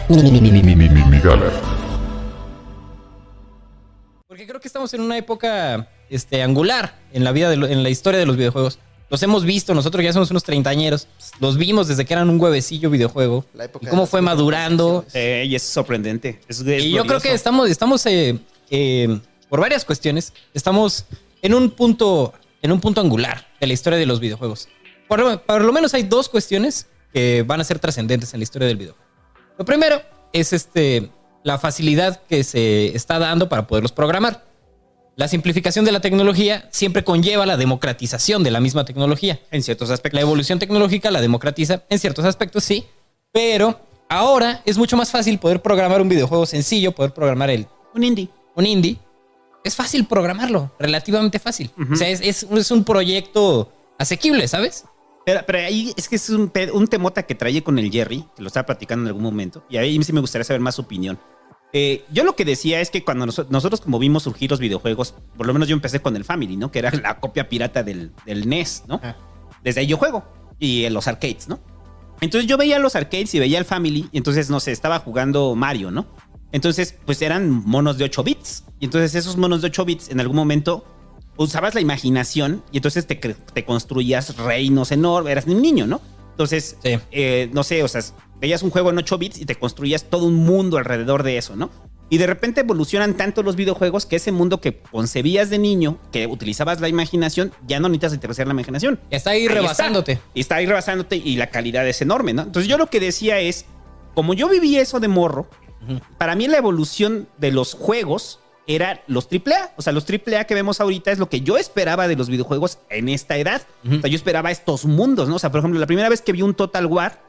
Migala. Porque creo que estamos en una época angular en la vida, en la historia de los videojuegos. Los hemos visto, nosotros ya somos unos treintañeros. Los vimos desde que eran un huevecillo videojuego. Y cómo fue madurando. Y es sorprendente. Y yo creo que estamos por varias cuestiones, estamos en un punto angular de la historia de los videojuegos. Por lo menos hay dos cuestiones que van a ser trascendentes en la historia del videojuego. Lo primero es la facilidad que se está dando para poderlos programar. La simplificación de la tecnología siempre conlleva la democratización de la misma tecnología. En ciertos aspectos. La evolución tecnológica la democratiza en ciertos aspectos, sí. Pero ahora es mucho más fácil poder programar un videojuego sencillo, poder programar un indie. Es fácil programarlo, relativamente fácil. O sea, es un proyecto asequible, ¿sabes? Pero ahí es que es un temota que trae con el Jerry, que lo estaba platicando en algún momento, y ahí sí me gustaría saber más su opinión. Yo lo que decía es que cuando nosotros como vimos surgir los videojuegos, por lo menos yo empecé con el Family, ¿no? Que era la copia pirata del NES, ¿no? Desde ahí yo juego. Y en los arcades, ¿no? Entonces yo veía los arcades y veía el Family, y entonces, no sé, estaba jugando Mario, ¿no? Entonces, pues eran monos de 8 bits. Y entonces esos monos de 8 bits en algún momento usabas la imaginación y entonces te construías reinos enormes. Eras un niño, ¿no? Entonces, sí. No sé, o sea, veías un juego en 8 bits y te construías todo un mundo alrededor de eso, ¿no? Y de repente evolucionan tanto los videojuegos que ese mundo que concebías de niño, que utilizabas la imaginación, ya no necesitas utilizar la imaginación. Está ahí rebasándote. Y está ahí rebasándote y la calidad es enorme, ¿no? Entonces yo lo que decía es, como yo viví eso de morro, para mí la evolución de los juegos era los AAA. O sea, los AAA que vemos ahorita es lo que yo esperaba de los videojuegos en esta edad. O sea, yo esperaba estos mundos, ¿no? O sea, por ejemplo, la primera vez que vi un Total War,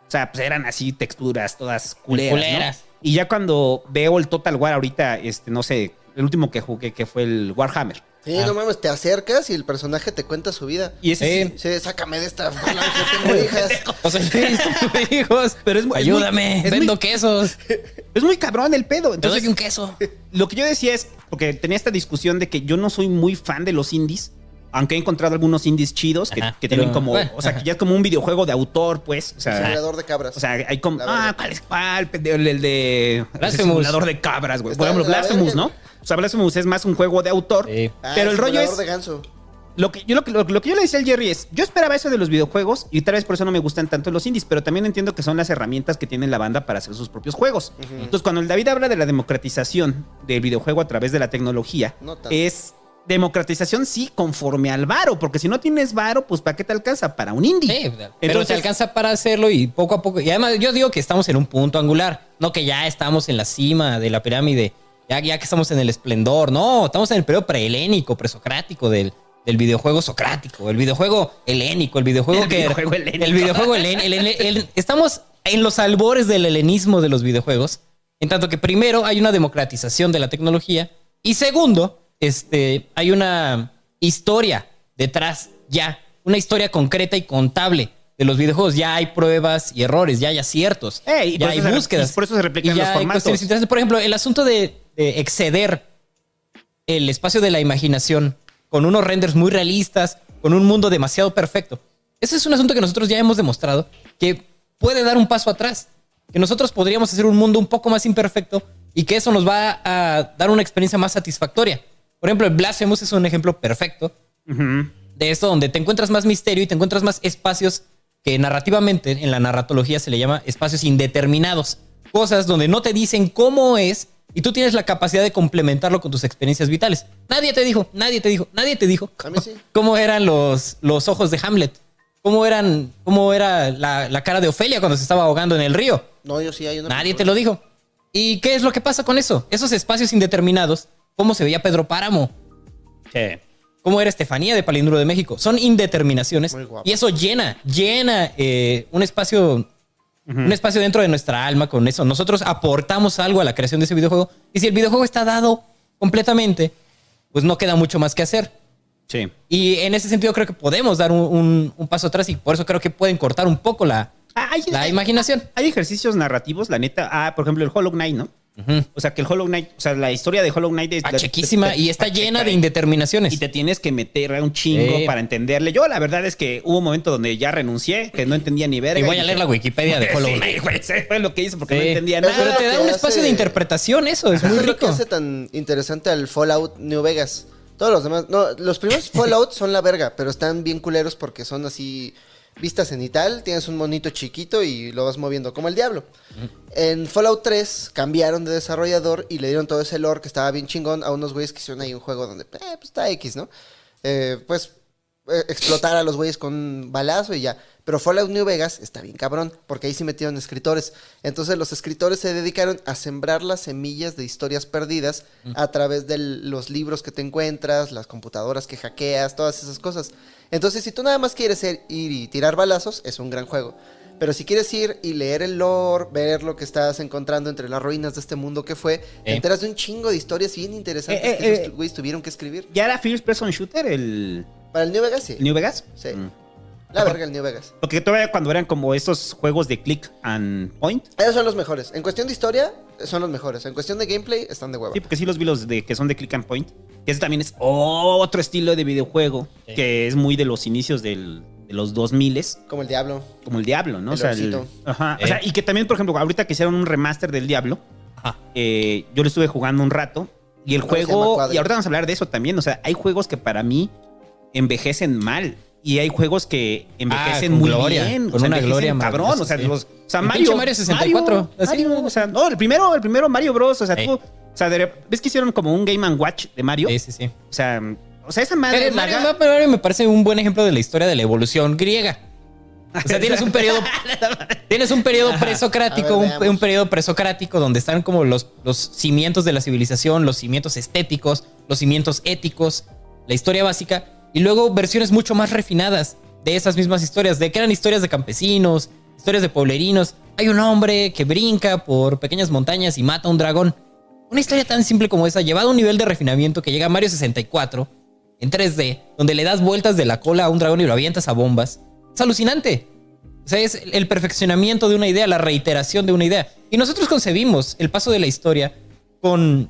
o sea, pues eran así texturas todas culeras, ¿no? Y ya cuando veo el Total War ahorita, no sé, el último que jugué, que fue el Warhammer. Sí, no mames, te acercas y el personaje te cuenta su vida. Y ese sí, sácame de esta falange, tengo hijas. O sea, tengo hijos, pero ayúdame, vendo quesos. Es muy cabrón el pedo. Entonces, te doy un queso. Lo que yo decía es, porque tenía esta discusión de que yo no soy muy fan de los indies, aunque he encontrado algunos indies chidos que tienen como, o sea, que ya es como un videojuego de autor, pues. O sea, simulador de cabras. O sea, hay como, ¿cuál? El de simulador de cabras, güey. Por ejemplo, Blasphemous, ¿no? O sea, Blasphemous es más un juego de autor. Sí. Pero el rollo es de ganso. Lo que yo le decía al Jerry es, yo esperaba eso de los videojuegos y tal vez por eso no me gustan tanto los indies, pero también entiendo que son las herramientas que tiene la banda para hacer sus propios juegos. Entonces, cuando el David habla de la democratización del videojuego a través de la tecnología, es democratización, sí, conforme al varo, porque si no tienes varo, pues ¿para qué te alcanza? Para un indie. Sí, pero entonces te alcanza para hacerlo y poco a poco. Y además, yo digo que estamos en un punto angular, no que ya estamos en la cima de la pirámide, ya que estamos en el esplendor. No, estamos en el periodo prehelénico, presocrático del videojuego socrático, el videojuego helénico, el videojuego helénico. Estamos en los albores del helenismo de los videojuegos, en tanto que primero hay una democratización de la tecnología y segundo, hay una historia detrás ya, una historia concreta y contable de los videojuegos. Ya hay pruebas y errores, ya hay aciertos, ya hay búsquedas. Por eso se replican los formatos. Por ejemplo, el asunto de exceder el espacio de la imaginación con unos renders muy realistas, con un mundo demasiado perfecto. Ese es un asunto que nosotros ya hemos demostrado que puede dar un paso atrás, que nosotros podríamos hacer un mundo un poco más imperfecto y que eso nos va a dar una experiencia más satisfactoria. Por ejemplo, el Blasphemous es un ejemplo perfecto de esto, donde te encuentras más misterio y te encuentras más espacios que narrativamente, en la narratología se le llama espacios indeterminados. Cosas donde no te dicen cómo es y tú tienes la capacidad de complementarlo con tus experiencias vitales. Nadie te dijo A mí sí. cómo eran los ojos de Hamlet. Cómo era la cara de Ofelia cuando se estaba ahogando en el río. No, yo sí. Nadie te lo dijo. ¿Y qué es lo que pasa con eso? Esos espacios indeterminados. ¿Cómo se veía Pedro Páramo? Sí. ¿Cómo era Estefanía de Palíndromo de México? Son indeterminaciones. Y eso llena un espacio dentro de nuestra alma con eso. Nosotros aportamos algo a la creación de ese videojuego. Y si el videojuego está dado completamente, pues no queda mucho más que hacer. Sí. Y en ese sentido creo que podemos dar un paso atrás y por eso creo que pueden cortar un poco la imaginación. Hay ejercicios narrativos, la neta. Por ejemplo, el Hollow Knight, ¿no? Ujú. O sea, que el Hollow Knight, o sea, la historia de Hollow Knight es Pachequísima y está llena de indeterminaciones. y te tienes que meter a un chingo Sí. para entenderle. Yo la verdad es que hubo un momento donde ya renuncié, que no entendía ni verga. Y voy a dije, leer la Wikipedia de Hollow Sí, Knight. güey, eso fue lo que hice porque no Sí. entendía Eso nada. Pero te da que un espacio hace- de interpretación, eso es muy Eso es lo que rico. hace tan interesante al Fallout New Vegas. Todos los demás, no, los primeros Fallout son la verga, pero están bien culeros porque son así vistas cenital, tienes un monito chiquito y lo vas moviendo como el diablo. En Fallout 3 cambiaron de desarrollador y le dieron todo ese lore que estaba bien chingón a unos güeyes que hicieron ahí un juego donde, pues está X, ¿no? Explotar a los güeyes con un balazo y ya. Pero Fallout New Vegas está bien cabrón, porque ahí sí metieron escritores. Entonces los escritores se dedicaron a sembrar las semillas de historias perdidas a través de los libros que te encuentras, las computadoras que hackeas, todas esas cosas. Entonces si tú nada más quieres ir y tirar balazos, es un gran juego. Pero si quieres ir y leer el lore, ver lo que estás encontrando entre las ruinas de este mundo que fue, te enteras de un chingo de historias bien interesantes que esos güeyes tuvieron que escribir. ¿Ya era First Person Shooter el Para el New Vegas, sí. New Vegas? Sí. Mm. La verga, el New Vegas. Porque todavía cuando eran como estos juegos de click and point. Ellos son los mejores. En cuestión de historia, son los mejores. En cuestión de gameplay, están de hueva. Sí, porque sí los vi los de que son de click and point. Que ese también es otro estilo de videojuego. Sí. Que es muy de los inicios de los 2000 Como el Diablo. como el Diablo, ¿no? El Lorcito. ajá. O sea, y que también, por ejemplo, ahorita que hicieron un remaster del Diablo, Ajá. yo lo estuve jugando un rato. Y el ¿Cómo se llama? juego. Cuadri. Y ahorita vamos a hablar de eso también. O sea, hay juegos que para mí envejecen mal. Y hay juegos que envejecen con muy gloria, bien. con o sea, una envejecen gloria cabrón. maravillosa, O sea, sí. o sea, El Mario. pinche Mario 64, así, Mario, o sea, no, el primero Mario Bros. O sea, Sí. tú. O sea, ¿ves que hicieron como un Game & Watch de Mario? Sí, sí, sí. O sea, esa madre. Pero Mario me parece un buen ejemplo de la historia de la evolución griega. O sea, tienes un periodo presocrático, A ver, veamos. un periodo presocrático donde están como los cimientos de la civilización, los cimientos estéticos, los cimientos éticos, la historia básica, y luego versiones mucho más refinadas de esas mismas historias, de que eran historias de campesinos, historias de pueblerinos. Hay un hombre que brinca por pequeñas montañas y mata a un dragón. Una historia tan simple como esa, llevada a un nivel de refinamiento que llega a Mario 64 en 3D, donde le das vueltas de la cola a un dragón y lo avientas a bombas. Es alucinante. O sea, es el perfeccionamiento de una idea, la reiteración de una idea. Y nosotros concebimos el paso de la historia con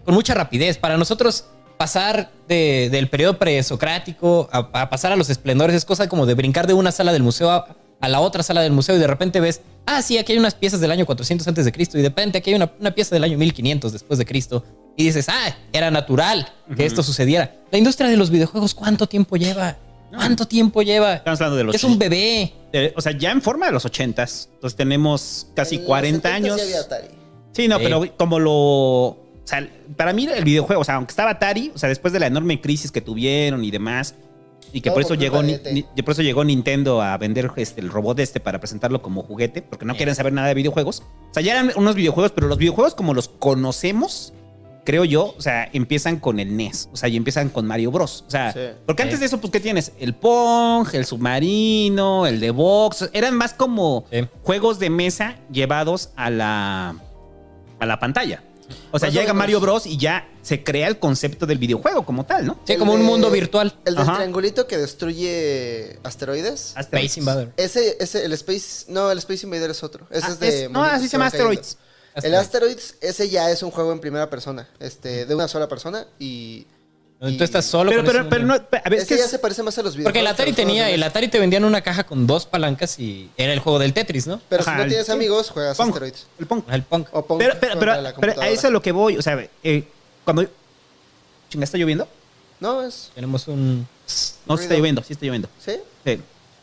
mucha rapidez. Para nosotros, pasar del periodo presocrático a pasar a los esplendores es cosa como de brincar de una sala del museo a la otra sala del museo y de repente ves, sí, aquí hay unas piezas del año 400 antes de Cristo y de repente aquí hay una pieza del año 1500 después de Cristo y dices, era natural que esto sucediera. La industria de los videojuegos, ¿cuánto tiempo lleva? ¿Cuánto tiempo lleva? Estamos hablando de los. Es un bebé. O sea, ya en forma de los 80s. Entonces tenemos casi En los 40 70s años. ya había Atari. Sí, no, Sí. pero como lo. O sea, para mí el videojuego, o sea, aunque estaba Atari, o sea, después de la enorme crisis que tuvieron y demás, y que Todo por eso por llegó culpa de ET. por eso llegó Nintendo a vender el robot para presentarlo como juguete, porque no quieren saber nada de videojuegos. O sea, ya eran unos videojuegos, pero los videojuegos como los conocemos, creo yo, o sea, empiezan con el NES, o sea, y empiezan con Mario Bros. O sea, Sí. porque antes de eso, pues, ¿qué tienes? El Pong, el Submarino, el de Box, eran más como Sí. juegos de mesa llevados a la pantalla. O sea, Más o llega menos. Mario Bros. Y ya se crea el concepto del videojuego como tal, ¿no? Sí, El como un de- mundo virtual. El del Ajá. triangulito que destruye asteroides. Space Invader. El Space Invader es otro. Ese es de. no, así se llama van cayendo. Asteroids. El Asteroids, ese ya es un juego en primera persona. De una sola persona. Y. Tú estás solo Pero, con ese pero, pero mundo. no, a ver, es Ese que ya se parece más a los videojuegos. Porque el Atari que a los juegos de el mesa. Atari te vendían una caja con 2 palancas y era el juego del Tetris, ¿no? Pero Ajá, si no tienes sí. amigos, juegas Pong, Asteroids. el Pong. El Punk. O Pong Pero contra la a computadora. eso es lo que voy. O sea, cuando. Chinga, ¿está lloviendo? No, es. Tenemos un... No, sí Ruido. está lloviendo, sí está lloviendo. ¿Sí?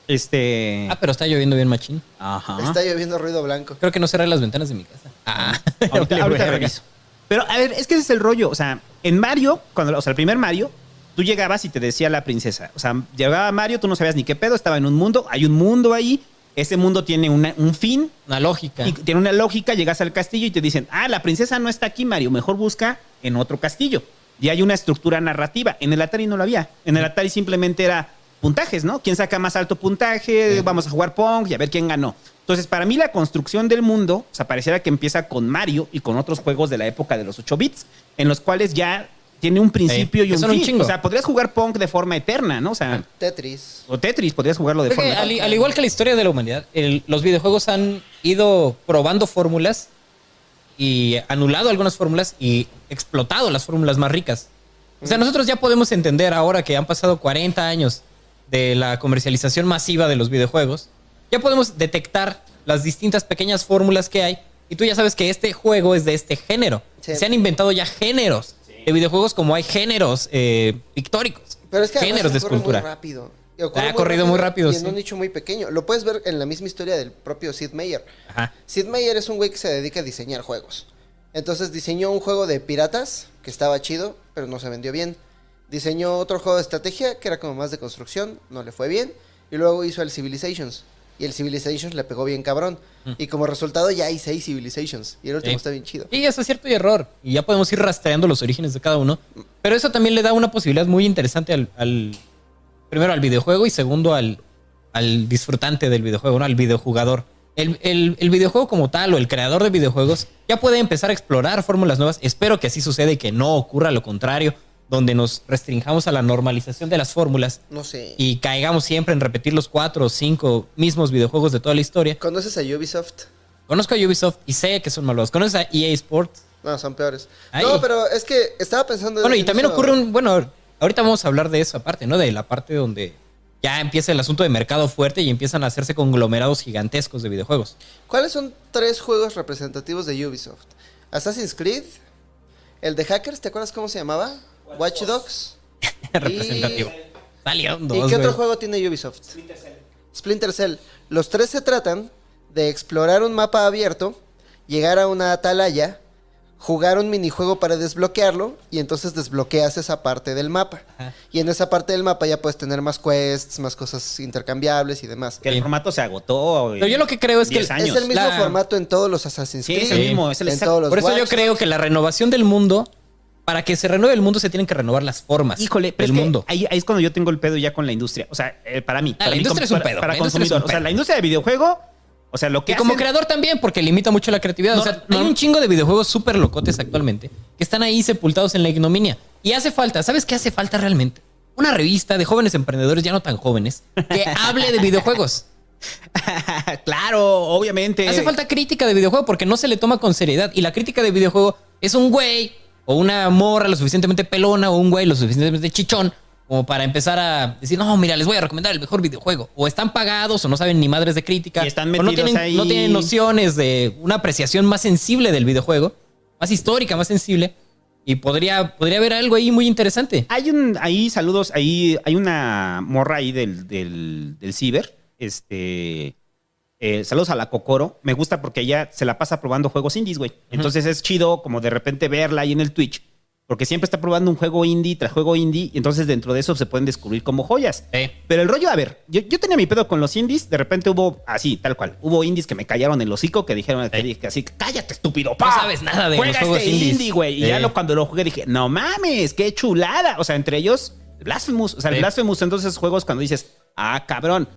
Sí. pero está lloviendo bien machín. Ajá. Está lloviendo ruido blanco. Creo que no cerré las ventanas de mi casa. Ahorita, Vale, ahorita verga. reviso. Pero, a ver, es que ese es el rollo. O sea, en Mario, o sea, el primer Mario, tú llegabas y te decía la princesa. O sea, llegaba Mario, tú no sabías ni qué pedo, estaba en un mundo, hay un mundo ahí, ese mundo tiene un fin Una lógica. y tiene una lógica, llegas al castillo y te dicen, la princesa no está aquí, Mario, mejor busca en otro castillo. Y hay una estructura narrativa. En el Atari no lo había. En el Atari simplemente era puntajes, ¿no? ¿Quién saca más alto puntaje? Vamos a jugar Pong y a ver quién ganó. Entonces, para mí la construcción del mundo, o sea, pareciera que empieza con Mario y con otros juegos de la época de los 8 bits, en los cuales ya tiene un principio Sí, y un son un fin. chingo. O sea, podrías jugar Pong de forma eterna, ¿no? O sea, Tetris. o Tetris, podrías jugarlo de Creo forma que eterna. al igual que la historia de la humanidad, los videojuegos han ido probando fórmulas y anulado algunas fórmulas y explotado las fórmulas más ricas. O sea, nosotros ya podemos entender ahora que han pasado 40 años de la comercialización masiva de los videojuegos, ya podemos detectar las distintas pequeñas fórmulas que hay y tú ya sabes que este juego es de este género. Sí. Se han inventado ya géneros de videojuegos como hay géneros pictóricos, Pero es que géneros de además ocurre escultura. muy rápido. Y ocurre Ha corrido muy rápido, y en sí. un nicho muy pequeño. Lo puedes ver en la misma historia del propio Sid Meier. Ajá. Sid Meier es un güey que se dedica a diseñar juegos. Entonces diseñó un juego de piratas que estaba chido, pero no se vendió bien. Diseñó otro juego de estrategia que era como más de construcción, no le fue bien. Y luego hizo el Civilizations. Y el Civilizations le pegó bien cabrón. Y como resultado ya hay 6 Civilizations. Y el último Sí. está bien chido. Y es acierto y error. Y ya podemos ir rastreando los orígenes de cada uno. Pero eso también le da una posibilidad muy interesante primero al videojuego y segundo al disfrutante del videojuego, ¿no? Al videojugador. El videojuego como tal o el creador de videojuegos ya puede empezar a explorar fórmulas nuevas. Espero que así suceda y que no ocurra lo contrario, donde nos restringamos a la normalización de las fórmulas No sé. y caigamos siempre en repetir los 4 o 5 mismos videojuegos de toda la historia. ¿Conoces a Ubisoft? Conozco a Ubisoft y sé que son malvados. ¿Conoces a EA Sports? No, son peores. Ay. No, pero es que estaba pensando... Bueno, y en también eso. ocurre bueno, ahorita vamos a hablar de eso aparte, ¿no? De la parte donde ya empieza el asunto de mercado fuerte y empiezan a hacerse conglomerados gigantescos de videojuegos. ¿Cuáles son 3 juegos representativos de Ubisoft? Assassin's Creed, el de Hackers, ¿te acuerdas cómo se llamaba? Watch Dogs. Representativo. Salieron dos, ¿Y qué otro güey. juego tiene Ubisoft? Splinter Cell. Los 3 se tratan de explorar un mapa abierto, llegar a una atalaya, jugar un minijuego para desbloquearlo y entonces desbloqueas esa parte del mapa. Ajá. Y en esa parte del mapa ya puedes tener más quests, más cosas intercambiables y demás. Que el Sí. formato se agotó. Pero yo lo que creo es que 10 años. Es el mismo La- formato en todos los Assassin's Sí, Creed. es el mismo, es el en exacto. todos los Por eso yo Watch creo Dogs. que la renovación del mundo, para que se renueve el mundo, se tienen que renovar las formas Híjole, pero del es que mundo. ahí es cuando yo tengo el pedo ya con la industria. O sea, para mí. Ah, para la mí industria como- es un pedo, Para la industria es un consumidor. O sea, pedo. la industria de videojuego, o sea, lo que Y como hacen- creador también, porque limita mucho la creatividad. No, o sea, no. hay un chingo de videojuegos súper locotes actualmente que están ahí sepultados en la ignominia. Y hace falta, ¿sabes qué hace falta realmente? Una revista de jóvenes emprendedores, ya no tan jóvenes, que hable de videojuegos. Claro, obviamente. Hace falta crítica de videojuego porque no se le toma con seriedad. Y la crítica de videojuego es un güey o una morra lo suficientemente pelona o un güey lo suficientemente chichón como para empezar a decir, no, mira, les voy a recomendar el mejor videojuego. O están pagados o no saben ni madres de crítica. Y están o no metidos tienen, ahí. no tienen nociones de una apreciación más sensible del videojuego. Más histórica, más sensible. Y podría haber algo ahí muy interesante. Ahí saludos, ahí hay una morra ahí del ciber. Saludos a la Kokoro. Me gusta porque ella se la pasa probando juegos indies, güey. Entonces es chido como de repente verla ahí en el Twitch. Porque siempre está probando un juego indie tras juego indie. Y entonces dentro de eso se pueden descubrir como joyas. Sí. Pero el rollo, a ver, yo tenía mi pedo con los indies. De repente hubo, así, tal cual. Hubo indies que me callaron el hocico, que dijeron que así, cállate, estúpido, pa. No sabes nada de Juega los juegos este indies. indie, güey. Y Sí. ya cuando lo jugué dije, no mames, qué chulada. O sea, entre ellos, Blasphemous. O sea, el Sí. Blasphemous, entonces juegos cuando dices, ah, cabrón.